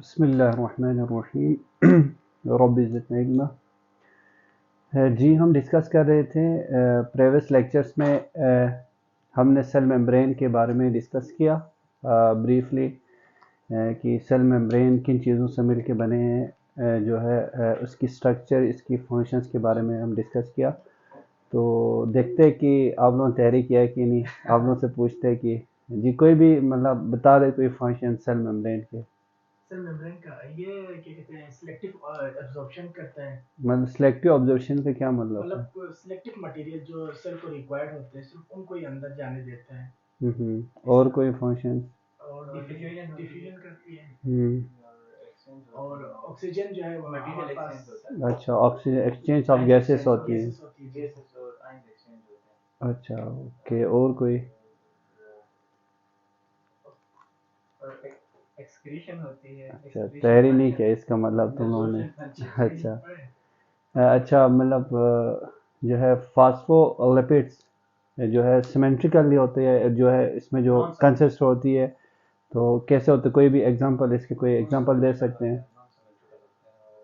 बिस्मिल्लाहिर्रहमानिर्रहीम रब्बि ज़िदनी इल्मा। जी हम डिस्कस कर रहे थे प्रीवियस लेक्चर्स में हमने सेल मेम्ब्रेन के बारे में डिस्कस किया ब्रीफली कि सेल मेम्ब्रेन किन चीज़ों से मिलके बने हैं, जो है उसकी स्ट्रक्चर, इसकी फंक्शंस के बारे में हम डिस्कस किया। तो देखते हैं कि आप लोगों ने तैयारी किया है कि नहीं। आप लोगों से पूछते हैं कि जी कोई भी मतलब बता दे कोई फंक्शन सेल मेम्ब्रेन के। सेल मेम्ब्रेन का ये क्या कहते हैं, सिलेक्टिव एब्जॉर्प्शन करता है। मतलब सिलेक्टिव ऑब्जर्वेशन से क्या मतलब है? मतलब सिलेक्टिव मटेरियल जो सेल को रिक्वायर्ड होते हैं सिर्फ उनको ही अंदर जाने देता है। और कोई फंक्शन? और डिफ्यूजन करती है और हम्म ऑक्सीजन जो है वो हमारे पास अच्छा, ऑक्सीजन एक्सचेंज ऑफ गैसेस होती है। गैसेस होती है। अच्छा ओके, और कोई? एक्सक्रीशन होती है। अच्छा, तैयारी नहीं किया इसका मतलब तुम लोगों ने। अच्छा अच्छा, मतलब जो है फास्फोलिपिड्स जो है सिमेट्रिकली होते हैं, जो है इसमें जो कंसिस्ट होती है, तो कैसे होते? कोई भी एग्जांपल, इसके कोई एग्जांपल दे सकते हैं?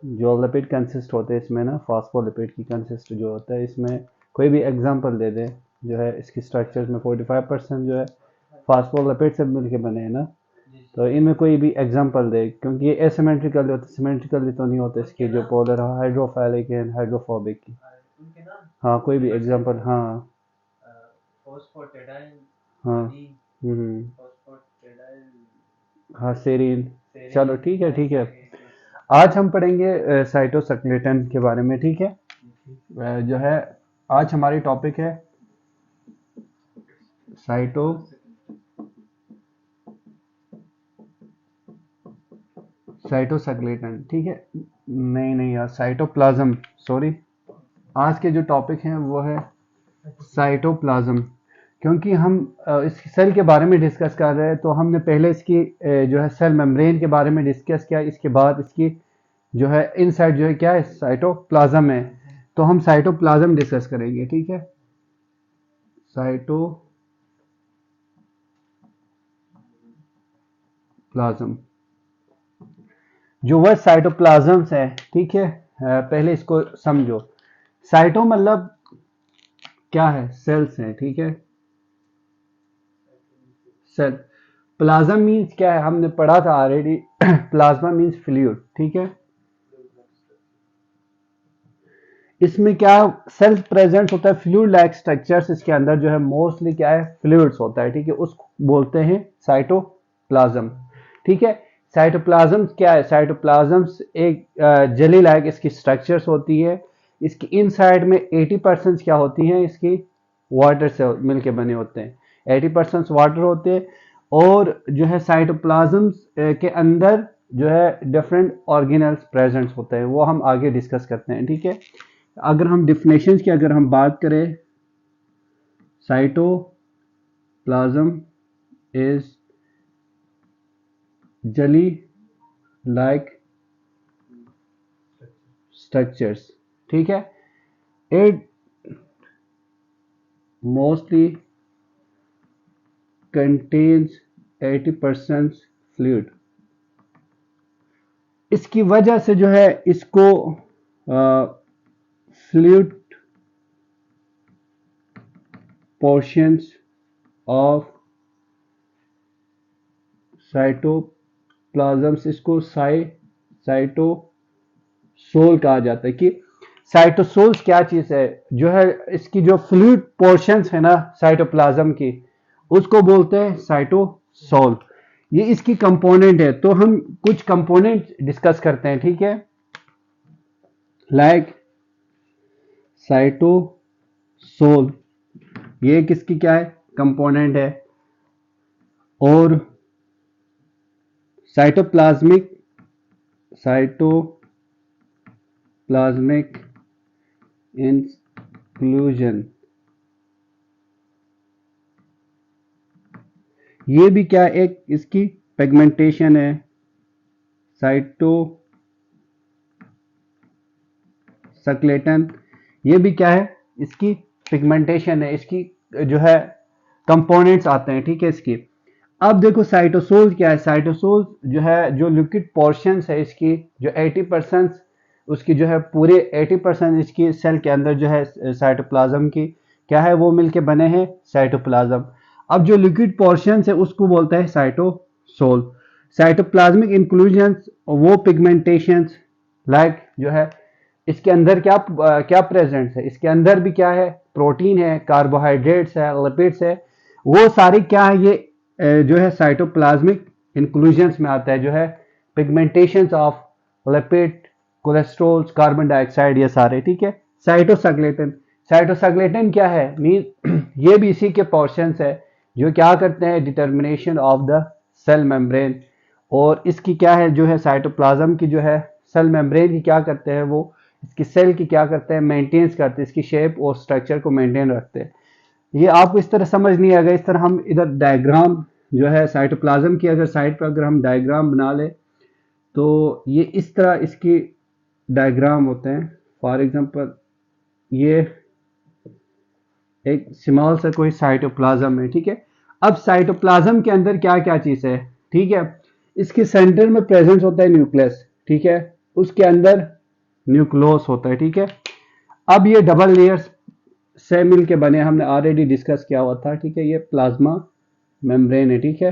जो लिपिड कंसिस्ट होते हैं इसमें ना, फास्फोलिपिड की कंसिस्ट जो होता है इसमें, कोई भी एग्जांपल दे दे। जो है इसकी स्ट्रक्चर में 45% जो है फास्फोलिपिड से मिलके बने हैं ना, तो इनमें कोई भी एग्जांपल दे, क्योंकि ये एसिमेट्रिकली होते, सिमेट्रिकली तो नहीं होते इसके जो पोलर हाइड्रोफिलिक एंड हाइड्रोफोबिक की। हाँ कोई भी एग्जांपल। हाँ हाँ हाँ सेरीन। चलो ठीक है ठीक है। आज हम पढ़ेंगे साइटोस्केलेटन के बारे में, ठीक है। जो है आज हमारी टॉपिक है साइटोस्केलेटन, ठीक है। नहीं नहीं यार, साइटोप्लाज्म, सॉरी। आज के जो टॉपिक हैं वो है साइटोप्लाज्म। क्योंकि हम इस सेल के बारे में डिस्कस कर रहे हैं, तो हमने पहले इसकी जो है सेल मेम्ब्रेन के बारे में डिस्कस किया, इसके बाद इसकी जो है इनसाइड जो है क्या है, साइटोप्लाज्म है। तो हम साइटोप्लाज्म डिस्कस करेंगे, ठीक है। साइटोप्लाज्म, जो वर्ड साइटोप्लाज्म है, ठीक है। पहले इसको समझो। साइटो मतलब क्या है? सेल्स हैं, ठीक है। सेल। प्लाज्म मींस क्या है? हमने पढ़ा था ऑलरेडी प्लाज्मा मींस फ्लूइड, ठीक है। इसमें क्या सेल प्रेजेंट होता है, फ्लूइड लाइक स्ट्रक्चर्स इसके अंदर जो है मोस्टली क्या है, फ्लूइड्स होता है, ठीक है। उसको बोलते हैं साइटोप्लाज्म, ठीक है। साइटोप्लाज्म क्या है? साइटोप्लाज्म एक जेली लाइक इसकी स्ट्रक्चर्स होती है। इसकी इनसाइड में 80% क्या होती हैं, इसकी वाटर से मिलके बने होते हैं। 80% वाटर होते हैं। और जो है साइटोप्लाज्म के अंदर जो है डिफरेंट ऑर्गेनल्स प्रेजेंट होते हैं, वो हम आगे डिस्कस करते हैं, ठीक है। अगर हम डिफिनेशंस की अगर हम बात करें, cytoplasm is jelly like structures, ठीक है। It mostly contains 80% fluid. इसकी वजह से जो है इसको फ्लूइड पोर्शंस ऑफ साइटोप्लाज्म्स, इसको साइटोसोल कहा जाता है। कि साइटोसोल्स क्या चीज है? जो है इसकी जो फ्लूइड पोर्शंस है ना साइटोप्लाज्म की, उसको बोलते हैं साइटोसोल। ये इसकी कंपोनेंट है। तो हम कुछ कंपोनेंट डिस्कस करते हैं, ठीक है। लाइक साइटोसोल, ये किसकी क्या है, कंपोनेंट है। और साइटोप्लाज्मिक इंक्लूजन, ये भी क्या एक इसकी पिगमेंटेशन है। साइटोस्केलेटन, ये भी क्या है, इसकी पिगमेंटेशन है। इसकी जो है कंपोनेंट्स आते हैं, ठीक है इसकी। अब देखो साइटोसोल क्या है। साइटोसोल जो है, जो लिक्विड पोर्शंस है इसकी, जो 80% उसकी जो है, पूरे 80% इसकी सेल के अंदर जो है साइटोप्लाज्म की क्या है, वो मिलके बने हैं साइटोप्लाज्म। अब जो लिक्विड पोर्शंस है उसको बोलता है साइटोसोल। साइटोप्लाज्मिक इंक्लूजन्स, वो पिगमेंटेशंस लाइक जो है, इसके अंदर क्या क्या प्रेजेंट्स है, इसके अंदर भी क्या है, प्रोटीन है, कार्बोहाइड्रेट्स है, लिपिड्स है, वो सारी क्या है, ये जो है साइटोप्लाज्मिक इंक्लूजन्स में आता है, जो है pigmentations of lipid, cholesterol, carbon dioxide, ये सारे, ठीक है। साइटोसक्लेटन, साइटोसक्लेटन क्या है, मीन ये भी इसी के पोर्शंस है जो क्या करते हैं, determination of the cell membrane. और इसकी क्या है, जो है साइटोप्लाज्म की जो है सेल मेम्ब्रेन की क्या करते हैं, वो इसकी सेल की क्या करते हैं, मेंटेन्स करते हैं, इसकी शेप और स्ट्रक्चर को मेंटेन रखते हैं। ये आपको इस तरह समझ नहीं आएगा। इस तरह हम इधर डायग्राम जो है साइटोप्लाज्म की अगर साइड पर अगर हम डायग्राम बना ले, तो ये इस तरह इसकी डायग्राम होते हैं। फॉर एग्जांपल ये एक स्मॉल सा कोई साइटोप्लाज्म है, ठीक है। अब साइटोप्लाज्म के अंदर क्या क्या चीज है, ठीक है। इसके सेंटर में प्रेजेंस होता है न्यूक्लियस, ठीक है। उसके अंदर न्यूक्लियस होता है, ठीक है। अब ये डबल लेयर्स से मिलके बने, हमने ऑलरेडी डिस्कस किया हुआ था, ठीक है। ये प्लाज्मा मेम्ब्रेन है, ठीक है।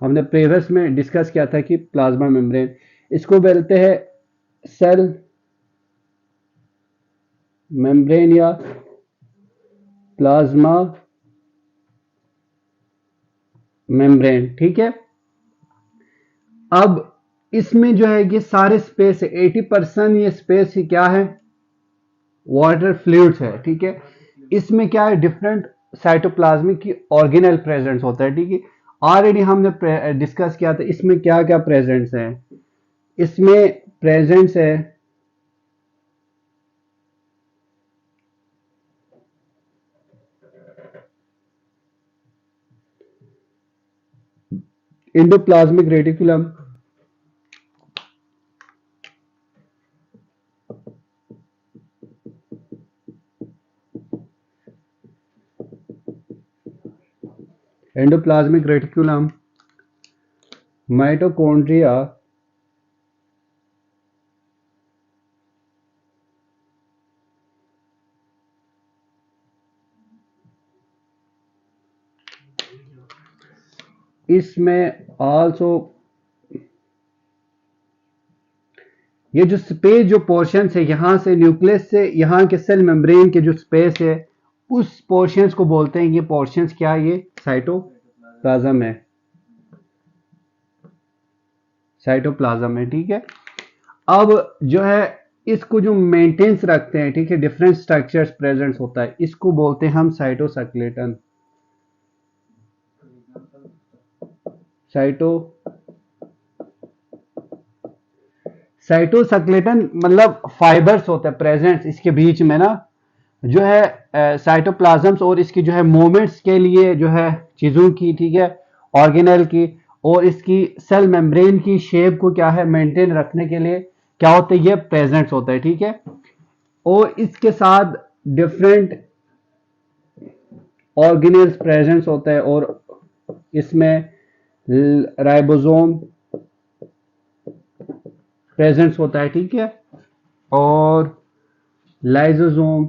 हमने प्रीवियस में डिस्कस किया था कि प्लाज्मा मेम्ब्रेन, इसको बोलते हैं सेल मेम्ब्रेन या प्लाज्मा मेम्ब्रेन, ठीक है। अब इसमें जो है ये सारे स्पेस है, 80% ये स्पेस ही क्या है, वाटर फ्लूइड्स है, ठीक है। इसमें क्या है, डिफरेंट साइटोप्लाज्मिक की ऑर्गेनेल प्रेजेंट्स होता है, ठीक है। ऑलरेडी हमने डिस्कस किया था इसमें क्या क्या प्रेजेंट्स है। इसमें प्रेजेंट्स है endoplasmic reticulum, endoplasmic reticulum, mitochondria, इसमें आल्सो ये जो स्पेस, जो पोर्शन है यहां से न्यूक्लियस से यहां के सेल मेम्ब्रेन के जो स्पेस है, उस पोर्शंस को बोलते हैं, ये पोर्शंस क्या है, ये साइटोप्लाज्म है, साइटोप्लाज्म है, ठीक है। अब जो है इसको जो मेंटेन्स रखते हैं, ठीक है, डिफरेंट स्ट्रक्चर्स प्रेजेंट होता है, इसको बोलते हैं हम साइटोस्केलेटन। साइटो साइटोस्केलेटन मतलब फाइबर्स होते हैं प्रेजेंट इसके बीच में ना, जो है साइटोप्लाज्म्स, और इसकी जो है मूवमेंट्स के लिए जो है चीजों की, ठीक है, ऑर्गेनेल की, और इसकी सेल मेम्ब्रेन की शेप को क्या है, मेंटेन रखने के लिए क्या होते हैं, ये प्रेजेंट्स होता है, ठीक है। और इसके साथ डिफरेंट ऑर्गेनेल्स प्रेजेंट्स होता है, और इसमें राइबोसोम प्रेजेंट्स होता है, ठीक है, और लाइसोसोम,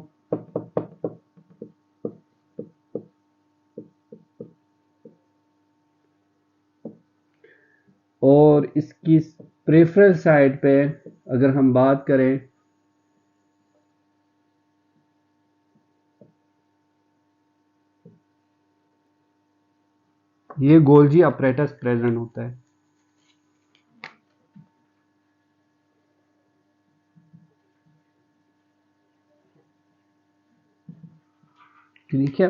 और इसकी प्रेफरल साइड पे अगर हम बात करें, ये गोल्जी अपरेटस प्रेजेंट होता है, ठीक है।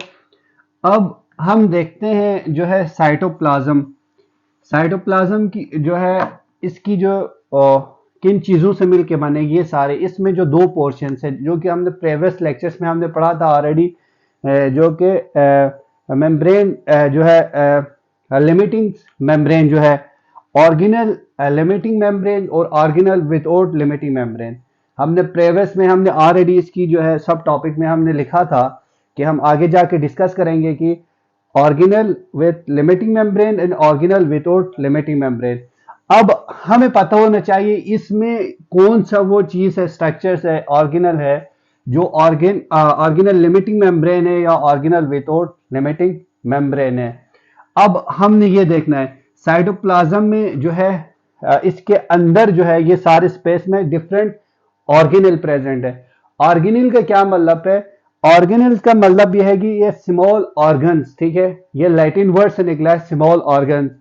अब हम देखते हैं जो है साइटोप्लाज्म, साइटोप्लाज्म की जो है इसकी जो किन चीजों से मिलके बने ये सारे, इसमें जो दो पोर्शन है जो कि हमने प्रीवियस लेक्चर्स में हमने पढ़ा था ऑलरेडी, जो कि मेम्ब्रेन जो है लिमिटिंग मेम्ब्रेन जो है, ऑर्गेनल लिमिटिंग मेम्ब्रेन और ऑर्गेनल विदाउट लिमिटिंग मेम्ब्रेन। हमने प्रीवियस में हमने ऑलरेडी इसकी जो है सब टॉपिक में हमने लिखा था कि हम आगे जाके डिस्कस करेंगे कि organelle with limiting membrane and organelle without limiting membrane. अब हमें पता होना चाहिए इसमें कौन सा वो चीज है, स्ट्रक्चर्स है, ऑर्गेनल है जो ऑर्गेनल लिमिटिंग मेम्ब्रेन है या ऑर्गेनल विदाउट लिमिटिंग मेम्ब्रेन है। अब हमने ये देखना है साइटोप्लाज्म में जो है इसके अंदर जो है ये सारे स्पेस में डिफरेंट ऑर्गेनल प्रेजेंट है। ऑर्गेनल का क्या मतलब है? ऑर्गेनल का मतलब यह है कि ये स्मॉल ऑर्गन्स, ठीक है, ये लैटिन वर्ड से निकला है स्मॉल ऑर्गन्स,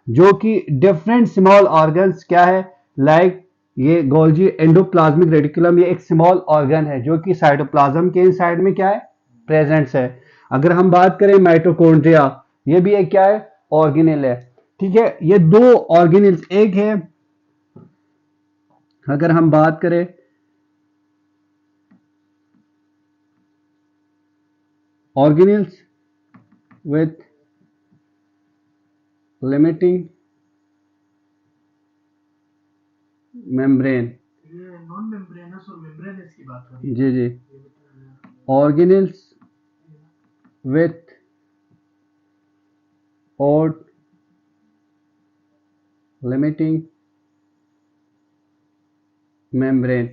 जो कि डिफरेंट स्मॉल ऑर्गन्स क्या है, लाइक ये गोल्जी एंडोप्लाज्मिक रेटिकुलम, ये एक स्मॉल ऑर्गन है जो कि साइटोप्लाज्म के इनसाइड में क्या है, प्रेजेंट्स है। अगर हम बात करें माइटोकॉन्ड्रिया, ये भी एक क्या है, ऑर्गेनल है, ठीक है। ये दो ऑर्गेनल्स, एक है अगर हम बात करें ऑर्गेनल्स विथ लिमिटिंग मेम्ब्रेन, ये नॉन मेम्ब्रेनस और मेम्ब्रेनस की बात हो रही है। जी जी, ऑर्गेनल्स विथ और लिमिटिंग मेम्ब्रेन।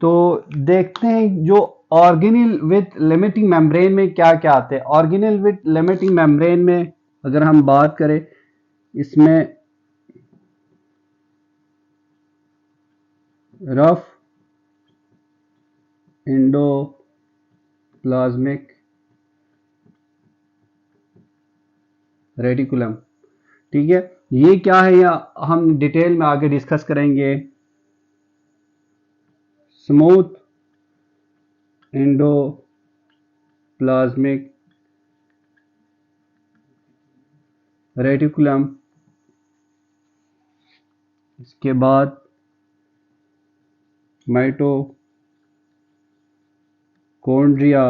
तो देखते हैं जो ऑर्गेनल विथ लिमिटिंग मेम्ब्रेन में क्या क्या आते हैं। ऑर्गेनल विथ लिमिटिंग मेम्ब्रेन में अगर हम बात करें, इसमें रफ एंडोप्लाज्मिक रेटिकुलम, ठीक है, ये क्या है या हम डिटेल में आगे डिस्कस करेंगे। स्मूथ एंडोप्लाज्मिक रेटिकुलम, इसके बाद माइटोकॉन्ड्रिया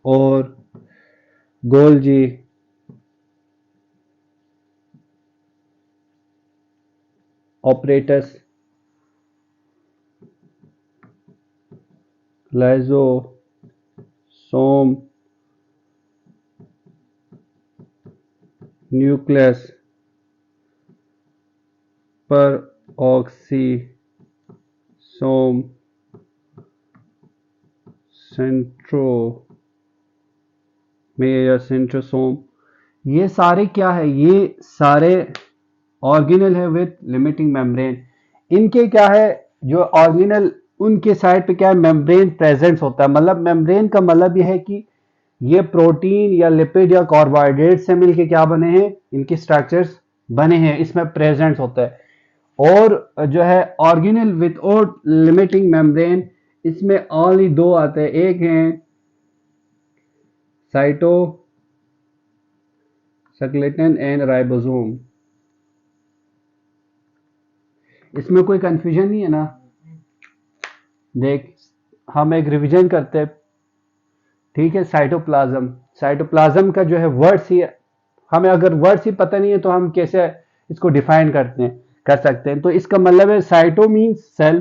और गोल्जी ऑपरेटस, लाइसोसोम, न्यूक्लियस पर ऑक्सीसोम, सेंट्रोमेयर या सेंट्रोसोम, ये सारे क्या है, ये सारे ऑर्गेनल है विथ लिमिटिंग मेम्ब्रेन। इनके क्या है, जो ऑर्गेनल उनके साइड पे क्या है, मेम्ब्रेन प्रेजेंस होता है। मतलब मेम्ब्रेन का मतलब यह है कि ये प्रोटीन या लिपिड या कार्बोहाइड्रेट से मिलके क्या बने हैं, इनके स्ट्रक्चर्स बने हैं, इसमें प्रेजेंस होता है। और जो है ऑर्गेनल विदाउट लिमिटिंग मेम्ब्रेन, इसमें ओनली दो आते हैं, एक है साइटोस्केलेटन एंड राइबोसोम। इसमें कोई कंफ्यूजन नहीं है ना? देख, हम एक रिवीजन करते हैं, ठीक है। साइटोप्लाज्म का जो है वर्ड्स ही, हमें अगर वर्ड्स ही पता नहीं है तो हम कैसे इसको डिफाइन कर सकते हैं। तो इसका मतलब है cyto means cell,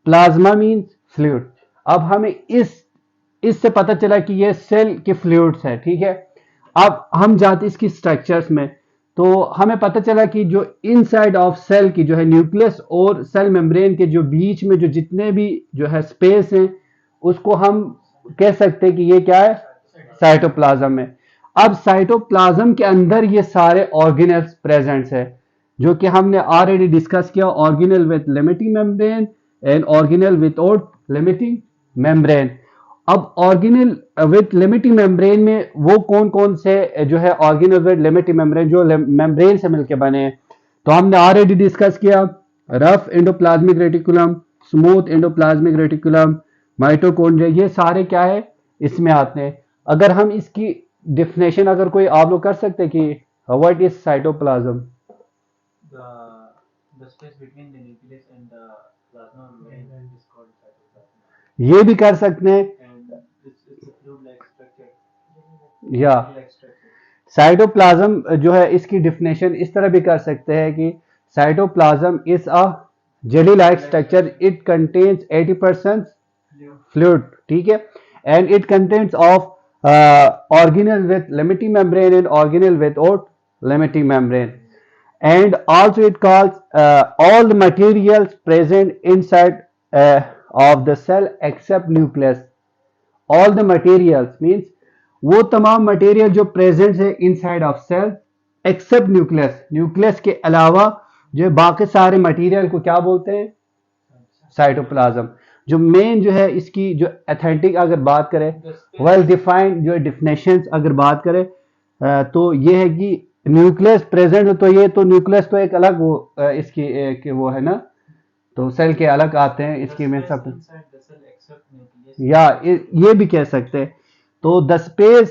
plasma means fluid. अब हमें इससे पता चला कि ये सेल के फ्लूइड्स है, ठीक है। अब हम जाते इसकी स्ट्रक्चर्स में, तो हमें पता चला कि जो इनसाइड ऑफ सेल की जो है न्यूक्लियस और सेल मेम्ब्रेन के जो बीच में जो जितने भी जो है स्पेस हैं, उसको हम कह सकते हैं कि ये क्या है, साइटोप्लाज्म है। अब साइटोप्लाज्म के अंदर ये सारे ऑर्गेनल्स प्रेजेंट्स है, जो कि हमने ऑलरेडी डिस्कस किया, organelle with limiting membrane and organelle without limiting membrane. अब ऑर्गेनल विद लिमिटिंग मेम्ब्रेन में वो कौन कौन से जो है ऑर्गेनल विद लिमिटिंग मेम्ब्रेन जो मेम्ब्रेन से मिलकर बने हैं, तो हमने ऑलरेडी डिस्कस किया, rough endoplasmic reticulum, smooth endoplasmic reticulum, mitochondria, ये सारे क्या है, इसमें आते हैं। अगर हम इसकी डिफिनेशन अगर कोई आप लोग कर सकते हैं कि what is cytoplasm, The space between the nucleus and the plasma membrane is called cytoplasm. ये भी कर सकते हैं, And it's a fluid-like structure. या Fluid-like structure. साइटोप्लाज्म जो है इसकी डिफिनेशन इस तरह भी कर सकते हैं कि cytoplasm is a jelly like structure, it contains 80% Fluid. Fluid, ठीक है, and it contains of organelle with limiting membrane and organelle without limiting membrane. And also it calls all the materials present inside of the cell except nucleus. All the materials means वो तमाम material जो present है inside of cell except nucleus, nucleus के अलावा जो बाकी सारे material को क्या बोलते हैं, साइटोप्लाज्म। जो मेन जो है इसकी जो अथेंटिक अगर बात करें, वेल डिफाइंड जो डेफिनेशन अगर बात करें तो ये है कि न्यूक्लियस प्रेजेंट, तो ये तो न्यूक्लियस तो एक अलग वो इसकी एक वो है ना, तो सेल के अलग आते हैं इसकी में सब, या ये भी कह सकते हैं। तो द स्पेस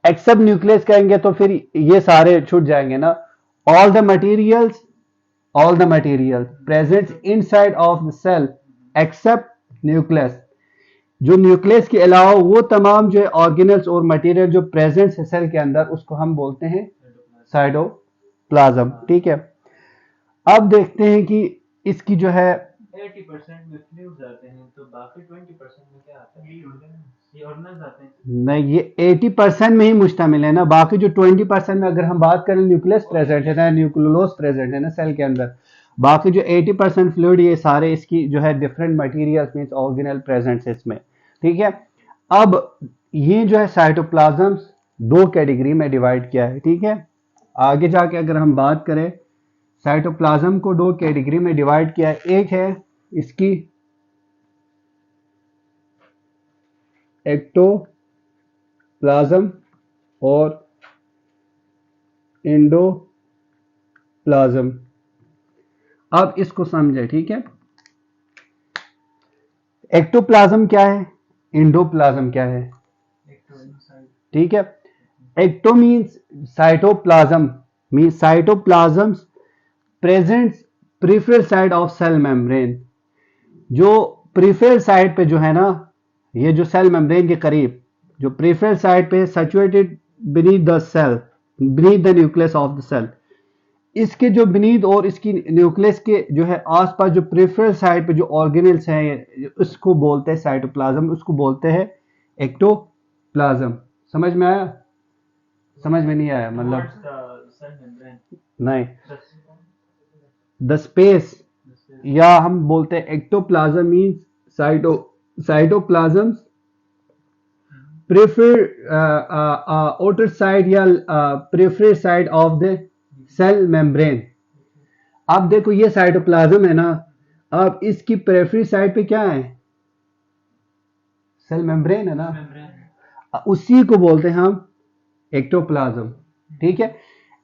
एक्सेप्ट न्यूक्लियस कहेंगे तो फिर ये सारे छूट जाएंगे ना। All the materials present inside of the cell except nucleus, जो न्यूक्लियस के अलावा वो तमाम जो है ऑर्गेनल्स और मटेरियल जो प्रेजेंट है सेल के अंदर, उसको हम बोलते हैं साइटोप्लाज्म। ठीक है, अब देखते हैं कि इसकी जो है 80% में फ्लूइड्स आते हैं, तो बाकी 20% में क्या आता है, ये ऑर्गेनल्स आते हैं। नहीं, ये 80% में ही मुश्तमिल है ना, बाकी जो 20% में अगर हम बात करें न्यूक्लियस प्रेजेंट है ना, न्यूक्लियोलस प्रेजेंट है ना सेल के अंदर, बाकी जो 80% फ्लूइड ये सारे इसकी जो है different materials means organelle present है इसमें। ठीक है, अब ये जो है साइटोप्लाज्म्स दो कैटेगरी में डिवाइड किया है। ठीक है, आगे जाके अगर हम बात करें साइटोप्लाज्म को दो कैटेगरी में डिवाइड किया है। एक है इसकी एक्टोप्लाज्म और एंडोप्लाज्म। अब इसको समझे। ठीक है, एक्टोप्लाज्म क्या है, एंडोप्लाज्म क्या है। ठीक है, ecto means cytoplasm means cytoplasms presents peripheral side of cell membrane. जो प्रीफरल साइड पे जो है ना, ये जो सेल मेम्ब्रेन के करीब जो प्रीफरल साइड पे situated beneath the cell, beneath the nucleus of the cell, इसके जो बीनीथ और इसकी न्यूक्लियस के जो है आसपास जो प्रीफरल साइड पे जो ऑर्गेनल्स हैं, उसको बोलते हैं साइटोप्लाज्म, उसको बोलते हैं एक्टोप्लाज्म। समझ में आया, समझ में नहीं आया मतलब नहीं, द स्पेस, या हम बोलते हैं ectoplasm means cytoplasm prefer outer side या peripheral side of the cell membrane. अब देखो ये साइटोप्लाज्म है ना, अब इसकी प्रेफरल साइड पे क्या है, सेल मेम्ब्रेन है ना, उसी को बोलते हैं हम एक्टोप्लाज्म। ठीक है,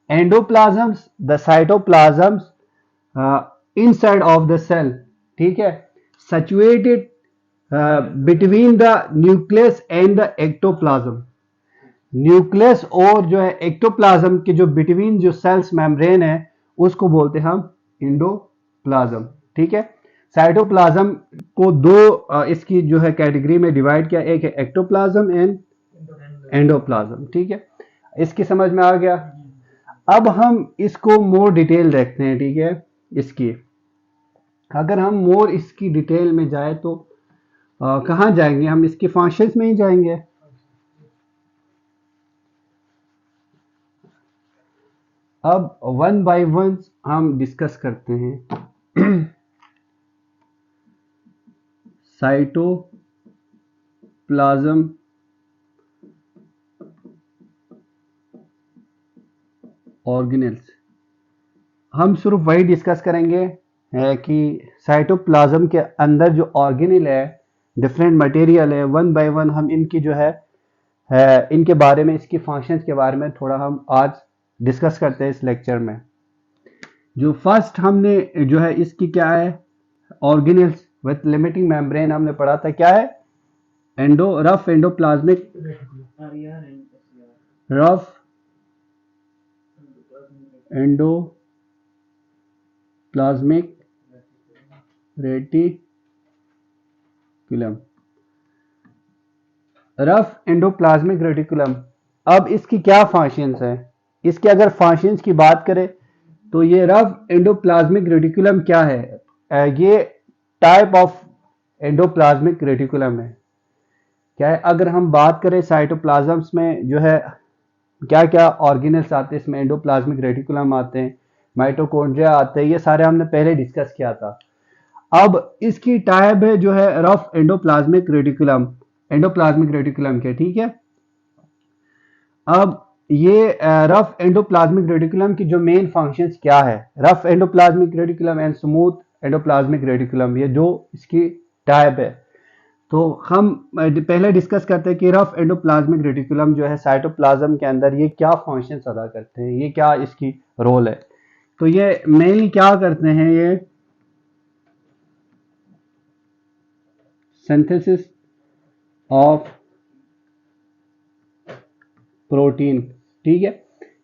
एंडोप्लाज्म्स the साइटोप्लाज्म्स inside of the cell, ठीक है, situated between the nucleus and the ectoplasm। Nucleus और जो है एक्टोप्लाज्म के जो बिटवीन जो सेल्स मेम्ब्रेन है, उसको बोलते हैं हम एंडोप्लाज्म। ठीक है, साइटोप्लाज्म को दो इसकी जो है कैटेगरी में डिवाइड किया, एक है एक्टोप्लाज्म एंड एंडोप्लाज्म। ठीक है, इसकी समझ में आ गया। अब हम इसको मोर डिटेल देखते हैं। ठीक है, इसकी अगर हम मोर इसकी डिटेल में जाए तो कहाँ जाएंगे, हम इसके फंक्शंस में ही जाएंगे। अब वन बाय वन हम डिस्कस करते हैं। साइटोप्लाज्म ऑर्गेनल्स, हम सिर्फ वही डिस्कस करेंगे है कि साइटोप्लाज्म के अंदर जो ऑर्गेनल है, डिफरेंट मटेरियल है, वन बाय वन हम इनकी जो है इनके बारे में, इसकी फंक्शंस के बारे में थोड़ा हम आज डिस्कस करते हैं इस लेक्चर में। जो फर्स्ट हमने जो है इसकी क्या है, ऑर्गेनल्स विथ लिमिटिंग मेम्ब्रेन हमने पढ़ा था, क्या है, rough endoplasmic endoplasmic reticulum, rough endoplasmic reticulum. अब इसकी क्या फंक्शंस है, इसके अगर फंक्शंस की बात करें तो ये रफ एंडोप्लाज्मिक रेटिकुलम क्या है, ये टाइप ऑफ एंडोप्लाज्मिक रेटिकुलम है। क्या है, अगर हम बात करें साइटोप्लाज्म्स में जो है क्या क्या ऑर्गेनेल्स आते हैं, इसमें एंडोप्लाज्मिक रेटिकुलम आते हैं, माइटोकॉन्ड्रिया आते हैं, ये सारे हमने पहले डिस्कस किया था। अब इसकी टाइप है जो है rough endoplasmic reticulum, endoplasmic reticulum के, ठीक है। अब ये रफ एंडोप्लाज्मिक रेटिकुलम की जो मेन फंक्शंस क्या है, rough endoplasmic reticulum and smooth endoplasmic reticulum, ये जो इसकी टाइप है। तो हम पहले डिस्कस करते हैं कि रफ एंडोप्लाज्मिक रेटिकुलम जो है साइटोप्लाज्म के अंदर ये क्या फंक्शंस अदा करते हैं, ये क्या इसकी रोल है। तो ये मेनली क्या करते हैं, ये सिंथेसिस ऑफ प्रोटीन, ठीक है।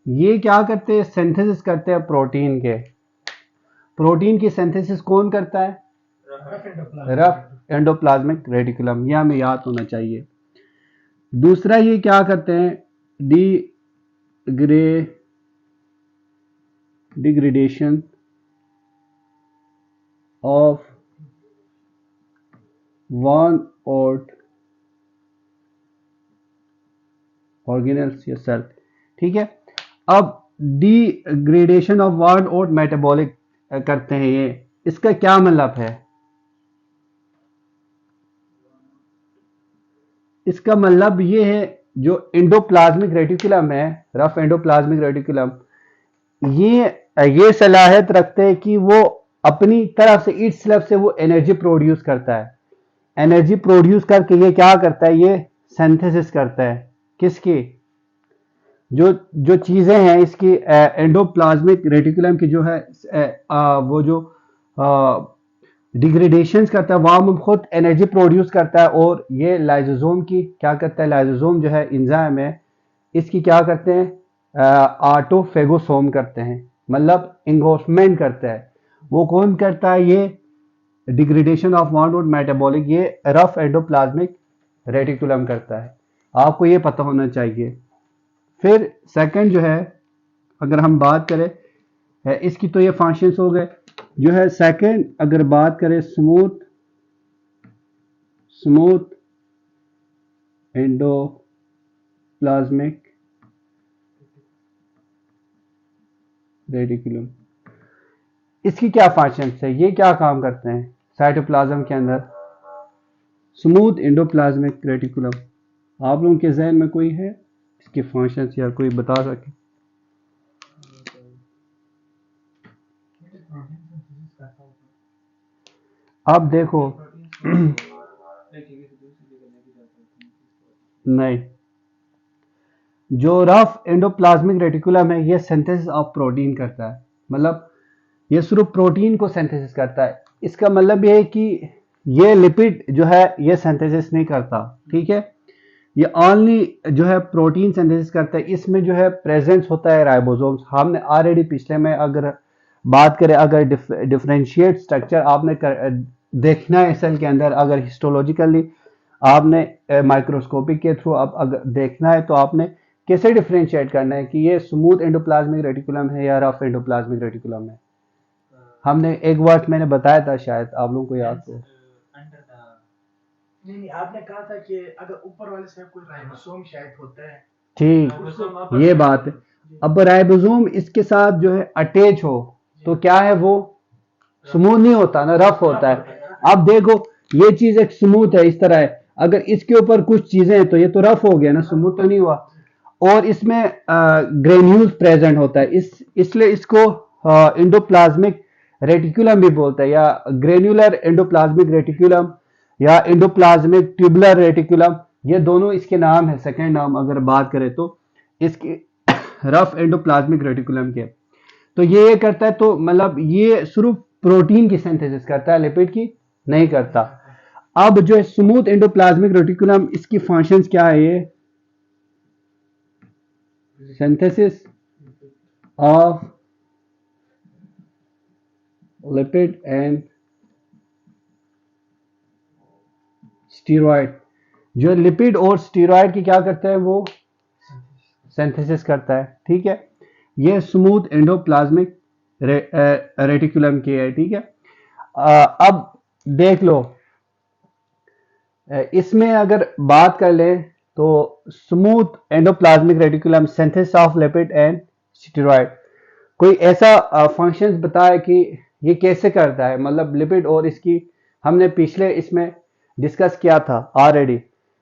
ये क्या करते हैं, सिंथेसिस करते हैं प्रोटीन के। प्रोटीन की सिंथेसिस कौन करता है, रफ एंडोप्लाज्मिक रेटिकुलम, ये हमें याद होना चाहिए। दूसरा ये क्या करते हैं, डिग्रेडेशन ऑफ वन और ऑर्गेनेल्स या सेल, ठीक है। अब डिग्रेडेशन ऑफ वन और मेटाबॉलिक करते हैं ये, इसका क्या मतलब है, इसका मतलब ये है जो एंडोप्लाज्मिक रेटिकुलम है, रफ एंडोप्लाज्मिक रेटिकुलम, ये सलाहियत रखते हैं कि वो अपनी तरफ से इस तरफ से वो एनर्जी प्रोड्यूस करता है। एनर्जी प्रोड्यूस करके ये क्या करता है, ये सिंथेसिस करता है किसकी, जो जो चीजें हैं इसकी एंडोप्लाज्मिक रेटिकुलम की जो है वो जो डिग्रेडेशन करता है, वह खुद एनर्जी प्रोड्यूस करता है, और ये लाइजोसोम की क्या करता है, लाइजोसोम जो है एंजाइम है, इसकी क्या करते हैं, ऑटोफेगोसोम करते हैं, मतलब इंगोर्समेंट करता है। वो कौन करता है, ये डिग्रेडेशन ऑफ वन और मेटाबॉलिक, ये रफ एंडोप्लाज्मिक रेटिकुलम करता है। आपको ये पता होना चाहिए। फिर सेकंड जो है, अगर हम बात करें इसकी, तो ये फंक्शंस हो गए। जो है सेकंड अगर बात करें स्मूथ एंडोप्लाज्मिक रेटिकुलम, इसकी क्या फंक्शंस है, ये क्या काम करते हैं साइटोप्लाज्म के अंदर। स्मूथ एंडोप्लाज्मिक रेटिकुलम, आप लोगों के जहन में कोई है इसके फंक्शंस या कोई बता सके। अब देखो नहीं, जो रफ एंडोप्लाज्मिक रेटिकुलम है ये सिंथेसिस ऑफ प्रोटीन करता है, मतलब ये सिर्फ प्रोटीन को सिंथेसिस करता है। इसका मतलब ये है कि ये लिपिड जो है ये सिंथेसिस नहीं करता, ठीक है। ये ओनली जो है प्रोटीन सिंथेसिस करता है। इसमें जो है प्रेजेंस होता है राइबोसोम्स। हमने ऑलरेडी पिछले में अगर बात करें, अगर डिफरेंशिएट स्ट्रक्चर आपने देखना है सेल के अंदर, अगर हिस्टोलॉजिकली आपने माइक्रोस्कोपिक के थ्रू अब अगर देखना है, तो आपने कैसे डिफरेंशिएट करना है कि ये स्मूथ एंडोप्लाज्मिक रेटिकुलम है या रफ एंडोप्लाज्मिक रेटिकुलम है। हमने एक वर्ड मैंने बताया था, शायद आप लोगों को याद हो। नहीं, आपने कहा था कि अगर ऊपर वाले से कोई राइबोसोम शायद होता है, ठीक, ये बात है। अब राइबोसोम इसके साथ जो है अटैच हो तो क्या है, वो स्मूथ नहीं होता ना, रफ होता है। अब देखो ये चीज एक स्मूथ है, इस तरह है, अगर इसके ऊपर कुछ चीजें हैं तो ये तो रफ हो गया ना, स्मूथ तो नहीं हुआ। और इसमें ग्रेन्यूल्स प्रेजेंट होता है, इसलिए इसको एंडोप्लाज्मिक रेटिकुलम भी बोलते हैं, या ग्रेन्युलर एंडोप्लाज्मिक रेटिकुलम या एंडोप्लाज्मिक ट्यूबुलर रेटिकुलम, ये दोनों इसके नाम है। सेकेंड नाम अगर बात करें तो इसके रफ एंडोप्लाज्मिक रेटिकुलम के। तो ये करता है, तो मतलब ये सिर्फ प्रोटीन की सिंथेसिस करता है, लिपिड की नहीं करता। अब जो है स्मूथ एंडोप्लाज्मिक रेटिकुलम, इसकी फंक्शंस क्या है, ये synthesis of lipid and steroid, जो लिपिड और स्टीरॉयड की क्या करता है, वो सिंथेसिस करता है, ठीक है। ये स्मूथ एंडोप्लाज्मिक रेटिकुलम की है, ठीक है। अब देख लो इसमें अगर बात कर लें तो smooth endoplasmic reticulum, synthesis of lipid and steroid, कोई ऐसा फंक्शन बताए कि ये कैसे करता है, मतलब लिपिड और इसकी, हमने पिछले इसमें डिस्कस किया था ऑलरेडी,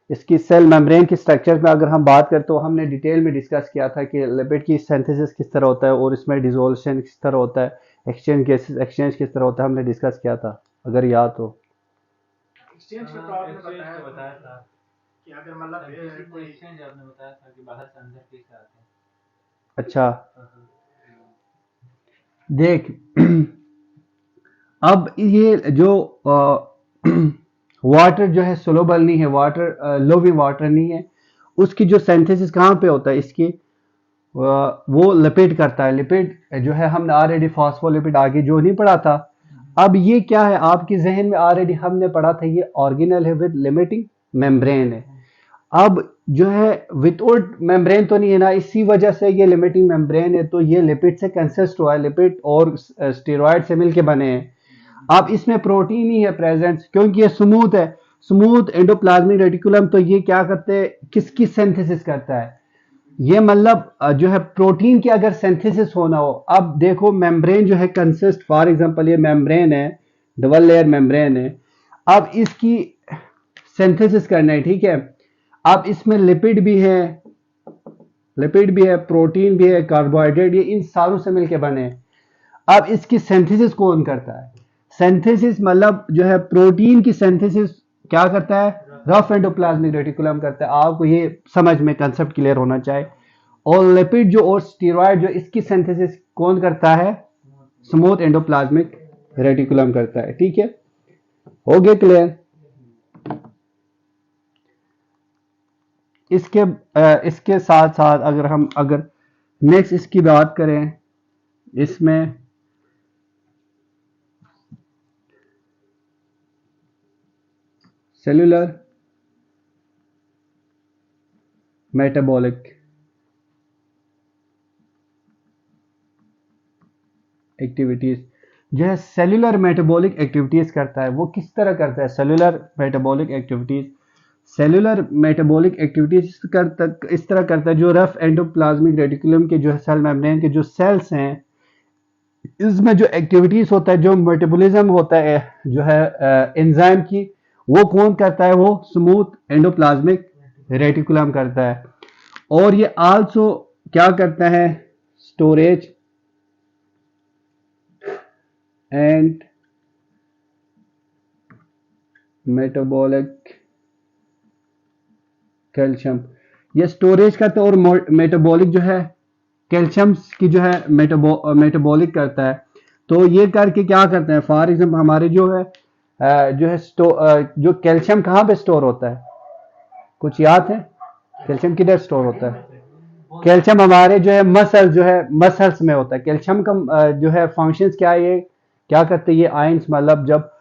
इसकी सेल मेम्ब्रेन की स्ट्रक्चर में अगर हम बात करें तो हमने डिटेल में डिस्कस किया था कि लिपिड की सिंथेसिस किस तरह होता है और इसमें डिसोल्यूशन किस तरह होता है, एक्सचेंज गैसेस एक्सचेंज किस तरह होता है, हमने डिस्कस किया था अगर याद हो। एक्सचेंज का तो हाँ, आपने एक्सचेंज बताया तो था बताया था। कि अगर मतलब सिंथेसिस कोई एक्सचेंज आपने बताया था कि बाहर से अंदर कैसे आते हैं। अच्छा हाँ, हाँ। देख, अब ये जो वाटर जो है सोलोबल नहीं है, वाटर लोविंग वाटर नहीं है, उसकी जो सिंथेसिस कहाँ पे होता है इसकी, वो लिपिड करता है। लिपिड जो है हमने ऑलरेडी फॉस्फोलिपिड आगे जो नहीं पढ़ा था, अब ये क्या है आपके जहन में ऑलरेडी हमने पढ़ा था, ये ऑर्गेनल है विद लिमिटिंग मेम्ब्रेन है। अब जो है विदाउट मेम्ब्रेन तो नहीं है ना, इसी वजह से ये लिमिटिंग मेम्ब्रेन है, तो ये लिपिड से कंसिस्ट हुआ है, लिपिड और स्टेरॉइड से मिलके बने हैं। अब इसमें प्रोटीन ही है प्रेजेंट, क्योंकि ये स्मूथ है, स्मूथ एंडोप्लाज्मिक रेटिकुलम, तो ये क्या करते हैं, किसकी सिंथेसिस करता है, ये मतलब जो है प्रोटीन की अगर सिंथेसिस होना हो। अब देखो मेम्ब्रेन जो है कंसिस्ट, फॉर एग्जांपल ये मेम्ब्रेन है, डबल लेयर मेम्ब्रेन है, अब इसकी सिंथेसिस करना है, ठीक है। अब इसमें लिपिड भी है, लिपिड भी है, प्रोटीन भी है, कार्बोहाइड्रेट, ये इन सारों से मिलके बने हैं। अब इसकी सिंथेसिस कौन करता है, सिंथेसिस मतलब जो है प्रोटीन की सिंथेसिस क्या करता है, रफ एंडोप्लाज्मिक रेटिकुलम करता है। आपको ये समझ में कंसेप्ट क्लियर होना चाहिए। और लिपिड जो और स्टेरॉइड जो इसकी सिंथेसिस कौन करता है, स्मूथ एंडोप्लाज्मिक रेटिकुलम करता है, ठीक है। हो गया क्लियर। इसके साथ साथ अगर नेक्स्ट इसकी बात करें, इसमें सेलुलर मेटाबॉलिक एक्टिविटीज, जो है सेलुलर मेटाबॉलिक एक्टिविटीज करता है, वो किस तरह करता है cellular metabolic activities. Cellular metabolic activities इस तरह करता है, जो रफ एंडोप्लाज्मिक रेटिकुलम के जो है सेल मेम्ब्रेन के जो सेल्स हैं, इसमें जो एक्टिविटीज होता है, जो मेटाबॉलिज्म होता है जो है एंजाइम की, वो कौन करता है, वो स्मूथ एंडोप्लाज्मिक रेटिकुलम करता है। और ये आल्सो क्या करता है, स्टोरेज एंड मेटाबॉलिक कैल्शियम, ये स्टोरेज करता है और मेटाबॉलिक जो है कैल्शियम की जो है मेटाबॉलिक करता है। तो ये करके क्या करते हैं, फॉर एग्जाम्पल हमारे जो है जो कैल्शियम कहाँ पे स्टोर होता है, कुछ याद है, कैल्शियम किधर स्टोर होता है, कैल्शियम हमारे जो है मसल्स में होता है। कैल्शियम का जो है फंक्शंस क्या है, ये क्या करते हैं, ये आयंस, मतलब जब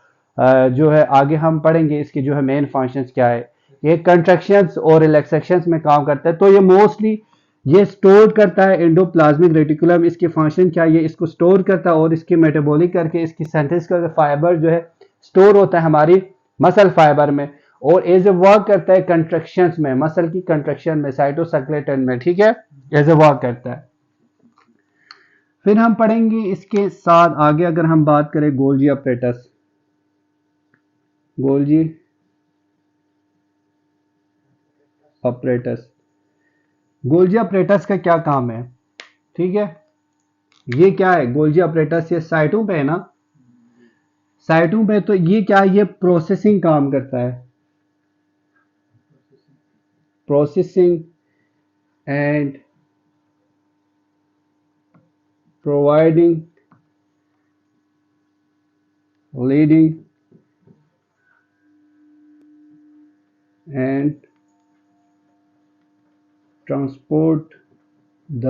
जो है आगे हम पढ़ेंगे इसके जो है मेन फंक्शंस क्या है, ये कंट्रैक्शंस और रिलैक्सेशंस में काम करता है। तो ये मोस्टली ये स्टोर करता है एंडोप्लाज्मिक रेटिकुलम, इसके फंक्शन क्या है, ये इसको स्टोर करता है और इसकी मेटाबॉलिक करके इसकी सिंथेसिस करके फाइबर जो है स्टोर होता है हमारी मसल फाइबर में, और एज ए वर्क करता है कंट्रैक्शंस में, मसल की कंट्रैक्शन में, साइटोस्केलेटन में, ठीक है, एज ए वर्क करता है। फिर हम पढ़ेंगे इसके साथ आगे, अगर हम बात करें Golgi apparatus, Golgi apparatus, Golgi apparatus का क्या काम है, ठीक है, ये क्या है गोल्जी अपरेटस, ये साइटों पे है ना, साइटों पे, तो ये क्या है, ये प्रोसेसिंग काम करता है, processing and providing leading and transport the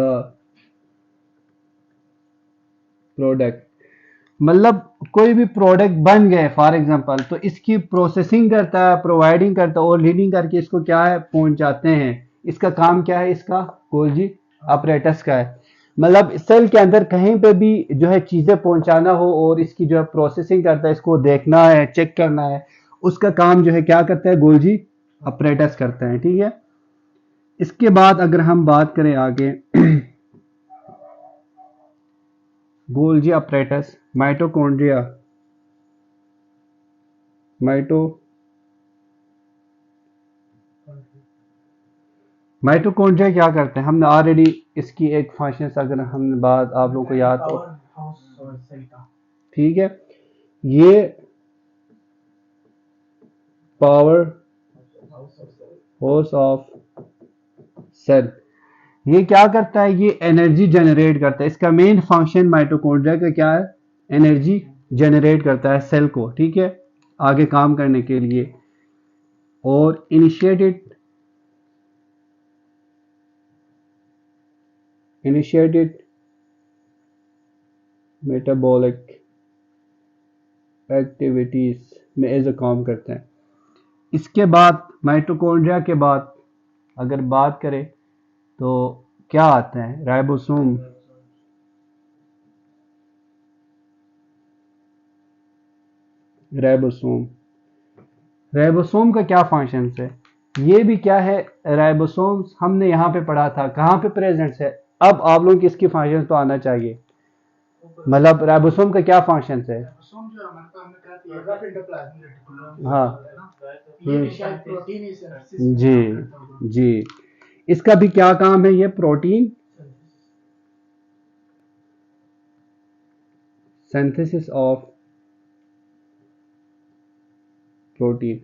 product, मतलब कोई भी प्रोडक्ट बन गए फॉर एग्जांपल, तो इसकी प्रोसेसिंग करता है, प्रोवाइडिंग करता है और लीडिंग करके इसको क्या है पहुंचाते हैं। इसका काम क्या है, इसका गोल्जी अपरेटस का है, मतलब सेल के अंदर कहीं पे भी जो है चीजें पहुंचाना हो और इसकी जो है प्रोसेसिंग करता है, इसको देखना है, चेक करना है उसका काम जो है क्या करता है, गोल्जी अपरेटस करता है। ठीक है, इसके बाद अगर हम बात करें आगे गोल्जी अपरेटस, माइटोकॉन्ड्रिया, माइटोकॉन्ड्रिया क्या करते हैं, हमने ऑलरेडी इसकी एक फंक्शन अगर हमने बात आप लोगों को याद हो, पावर हाउस और सेल का। ठीक है, ये पावर हाउस ऑफ सेल, ये क्या करता है, ये एनर्जी जनरेट करता है। इसका मेन फंक्शन माइटोकॉन्ड्रिया का क्या है, एनर्जी जनरेट करता है सेल को, ठीक है, आगे काम करने के लिए। और इनिशिएटेड मेटाबॉलिक एक्टिविटीज में एज अ काम करते हैं। इसके बाद माइटोकॉन्ड्रिया के बाद अगर बात करें तो क्या आता है, राइबोसोम, राइबोसोम का क्या फंक्शन है, ये भी क्या है, राइबोसोम्स हमने यहाँ पे पढ़ा था, कहाँ पे प्रेजेंट है। अब आप लोगों की इसकी फंक्शन तो आना चाहिए, मतलब राइबोसोम का क्या फंक्शन है। राइबोसोम जो हमारे पास हमने कहा था ये रफ एंडोप्लाज्मिक रेटिकुलम हाँ है ना, ये भी शायद प्रोटीन ही सिंथेसिस जी करता होगा। जी, इसका भी क्या काम है, ये प्रोटीन सिंथेसिस ऑफ प्रोटीन,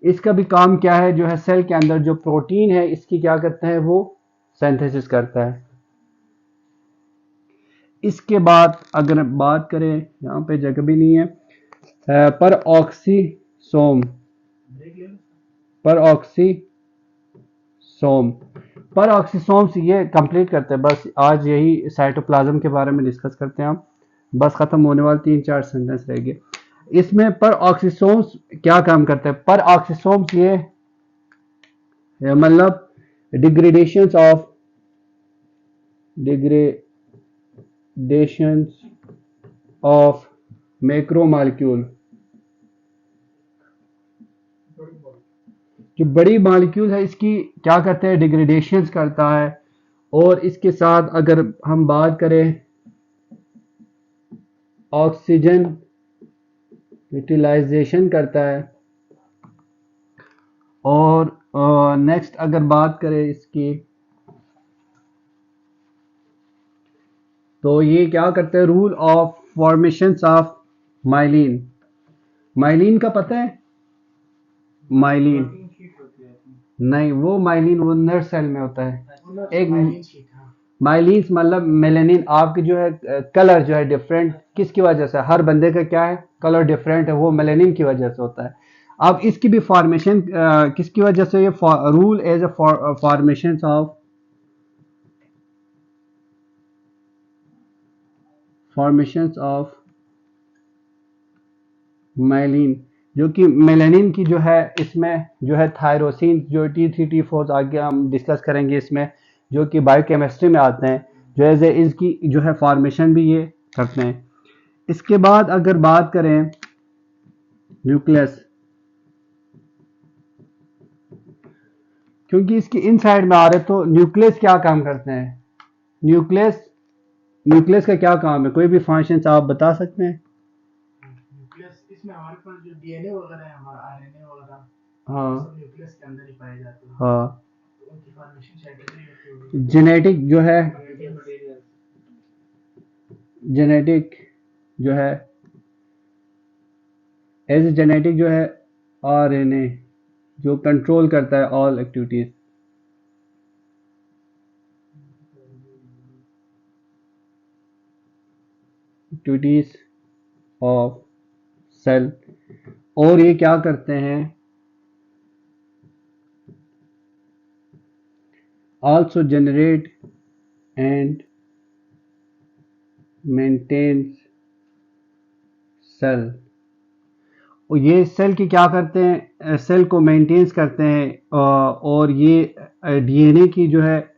इसका भी काम क्या है, जो है सेल के अंदर जो प्रोटीन है इसकी क्या करता है, वो सिंथेसिस करता है। इसके बाद अगर बात करें, यहाँ पे जगह भी नहीं है, पर ऑक्सीसोम, पर ऑक्सीसोम्स ये कंप्लीट करते हैं। बस आज यही साइटोप्लाज्म के बारे में डिस्कस करते हैं हम, बस खत्म होने वाले 3-4 सेंटेंस रह गए इसमें। पर ऑक्सीसोम्स क्या काम करते हैं, पर ऑक्सीसोम्स ये मतलब डिग्रेडेशंस ऑफ मैक्रोमॉलिक्यूल, जो बड़ी मॉलिक्यूल है इसकी क्या करते हैं, डिग्रेडेशंस करता है। और इसके साथ अगर हम बात करें ऑक्सीजन यूटिलाइजेशन करता है। और नेक्स्ट अगर बात करें इसकी, तो ये क्या करते हैं, rule of formations of myelin, myelin का पता है, माइलिन नहीं, वो माइलिन वो नर्व सेल में होता है। एक माइलिन मतलब मेलेनिन, आपकी जो है कलर जो है डिफरेंट, किसकी वजह से, हर बंदे का क्या है कलर डिफरेंट है, वो मेलेनिन की वजह से होता है। अब इसकी भी फॉर्मेशन किसकी वजह से, ये role as a formation of myelin, जो कि मेलानिन की जो है इसमें जो है थायरोसिन, जो T3 T4 आगे हम डिस्कस करेंगे इसमें, जो कि बायोकेमिस्ट्री में आते हैं, जो है इसकी जो है फॉर्मेशन भी ये करते हैं। इसके बाद अगर बात करें न्यूक्लियस, क्योंकि इसकी इन साइड में आ रहे तो न्यूक्लियस क्या काम करते हैं, न्यूक्लियस का क्या काम है, कोई भी फंक्शन आप बता सकते हैं। न्यूक्लियस इसमें हमारे पास जो डीएनए वगैरह है, हमारा आरएनए वगैरह, हाँ सब न्यूक्लियस के अंदर ही पाए जाते हैं। हाँ, तो उनकी फॉर्मेशन सेकेंडरी होती है। जेनेटिक जो है एज जेनेटिक जो है आरएनए जो कंट्रोल करता है ऑल एक्टिविटीज ऑफ सेल। और ये क्या करते हैं, also generate and maintains cell. और ये सेल की क्या करते हैं, सेल को मेंटेन्स करते हैं। और ये डीएनए की जो है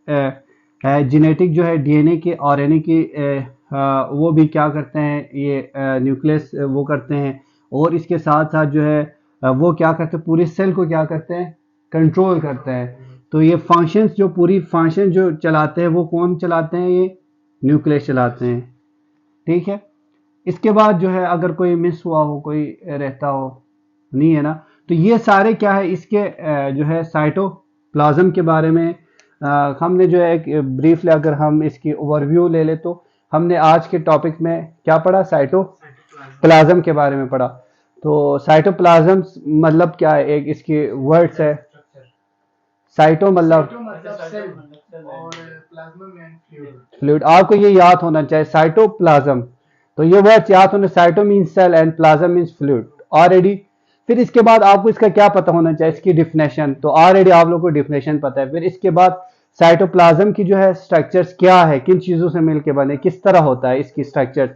जेनेटिक जो है डीएनए के आरएनए की वो भी क्या करते हैं, ये न्यूक्लियस वो करते हैं। और इसके साथ साथ जो है वो क्या करते हैं, पूरी सेल को क्या करते हैं, कंट्रोल करते हैं। तो ये फंक्शंस, जो पूरी फंक्शन जो चलाते हैं वो कौन चलाते हैं, ये न्यूक्लियस चलाते हैं। ठीक है, इसके बाद जो है अगर कोई मिस हुआ हो, कोई रहता हो, नहीं है ना, तो ये सारे क्या है इसके जो है साइटोप्लाज्म के बारे में हमने जो है एक ब्रीफली अगर हम इसकी ओवरव्यू ले ले तो हमने आज के टॉपिक में क्या पढ़ा, साइटोप्लाज्म के बारे में पढ़ा। तो साइटोप्लाज्म मतलब क्या है, एक इसकी वर्ड्स है, साइटो मतलब सेल और प्लाज्मा में फ्लूइड, आपको ये याद होना चाहिए साइटोप्लाज्म। तो ये वर्ड्स याद होने, cyto means cell and plasm means fluid already. फिर इसके बाद आपको इसका क्या पता होना चाहिए, इसकी डिफिनेशन, तो ऑलरेडी आप लोगों को डिफिनेशन पता है। फिर इसके बाद साइटोप्लाज्म की जो है स्ट्रक्चर्स क्या है, किन चीजों से मिलकर बने, किस तरह होता है इसकी स्ट्रक्चर।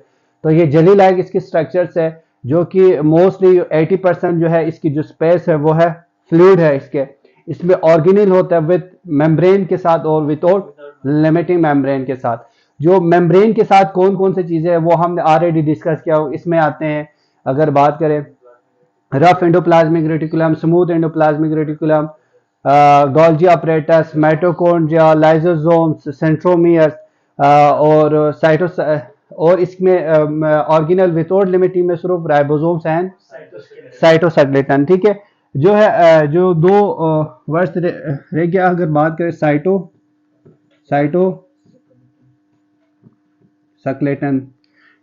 तो ये जेली लाइक इसकी स्ट्रक्चर्स है, जो कि मोस्टली 80% जो है इसकी जो स्पेस है वो है फ्लूइड है इसमें ऑर्गेनेल होता है विद मेम्ब्रेन के साथ और विदाउट लिमिटिंग मेम्ब्रेन के साथ। जो मेम्ब्रेन के साथ कौन कौन सी चीजें हैं वो हमने ऑलरेडी डिस्कस किया। इसमें आते हैं, अगर बात करें, rough endoplasmic reticulum, smooth endoplasmic reticulum, Golgi apparatus, mitochondria, lysosomes, centromeres और और इसमें ऑर्गेनल विदाउट लिमिटिंग में सिर्फ राइबोसोम्स एंड साइटोस्केलेटन। ठीक है, जो है जो दो वर्ड्स रह गया, अगर बात करें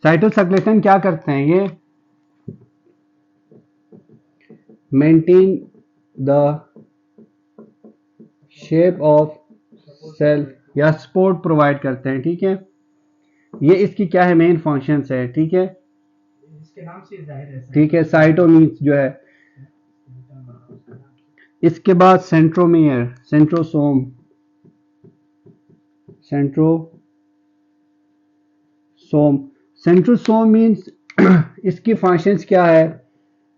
साइटोस्केलेटन क्या करते हैं, ये maintain the shape of cell या सपोर्ट प्रोवाइड करते हैं। ठीक है, ये इसकी क्या है, मेन फंक्शंस है। ठीक है, इसके नाम से जाहिर है। ठीक है, साइटो मीन्स जो है, इसके बाद सेंट्रोमियर, सेंट्रोसोम मीन्स इसकी फंक्शंस क्या है,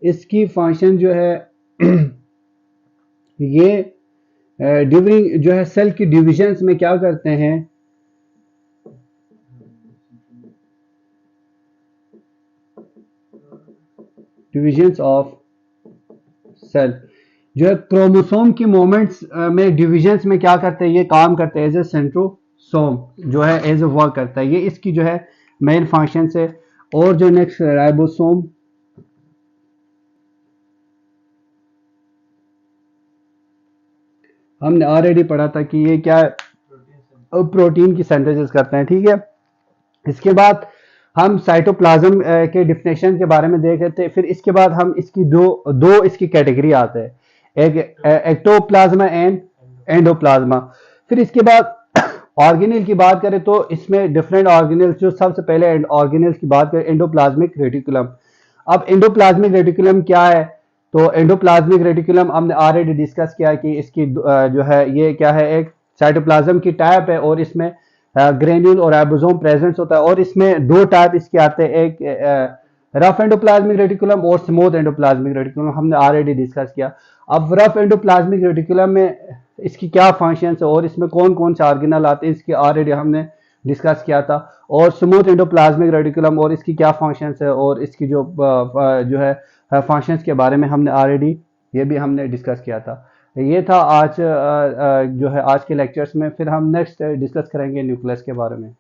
इसकी फंक्शन जो है ये ड्यूरिंग जो है सेल की डिविजन्स में क्या करते हैं, डिविजन्स ऑफ सेल जो है क्रोमोसोम की मोमेंट्स में डिविजन्स में क्या करते हैं, ये काम करते हैं एज ए सेंट्रोसोम जो है एज ए वर्क करता है। ये इसकी जो है मेन फंक्शन है। और जो नेक्स्ट राइबोसोम, हमने ऑलरेडी पढ़ा था कि ये क्या प्रोटीन की सिंथेसिस करते हैं। ठीक है, इसके बाद हम साइटोप्लाज्म के डिफिनेशन के बारे में देख रहे थे। फिर इसके बाद हम इसकी दो इसकी कैटेगरी आते हैं, एक एक्टोप्लाज्मा एंड एंडोप्लाज्मा। फिर इसके बाद ऑर्गेनेल की बात करें तो इसमें डिफरेंट ऑर्गेनेल्स, जो सबसे पहले ऑर्गेनेल्स की बात करें, एंडोप्लाज्मिक रेटिकुलम। अब एंडोप्लाज्मिक रेटिकुलम क्या है, तो एंडोप्लाज्मिक रेटिकुलम हमने ऑलरेडी डिस्कस किया कि इसकी जो है ये क्या है, एक साइटोप्लाज्म की टाइप है और इसमें ग्रेन्यूल और राइबोसोम प्रेजेंस होता है। और इसमें दो टाइप इसके आते हैं, एक रफ एंडोप्लाज्मिक रेटिकुलम और स्मूथ एंडोप्लाज्मिक रेटिकुलम, हमने ऑलरेडी डिस्कस किया। अब रफ एंडोप्लाज्मिक रेटिकुलम में इसकी क्या फंक्शंस है और इसमें कौन कौन से ऑर्गेनल आते हैं, इसकी ऑलरेडी हमने डिस्कस किया था। और स्मूथ एंडोप्लाज्मिक रेटिकुलम और इसकी क्या फंक्शंस है और इसकी जो है फंक्शंस के बारे में हमने ऑलरेडी ये भी हमने डिस्कस किया था। ये था आज जो है आज के लेक्चर्स में। फिर हम नेक्स्ट डिस्कस करेंगे न्यूक्लियस के बारे में।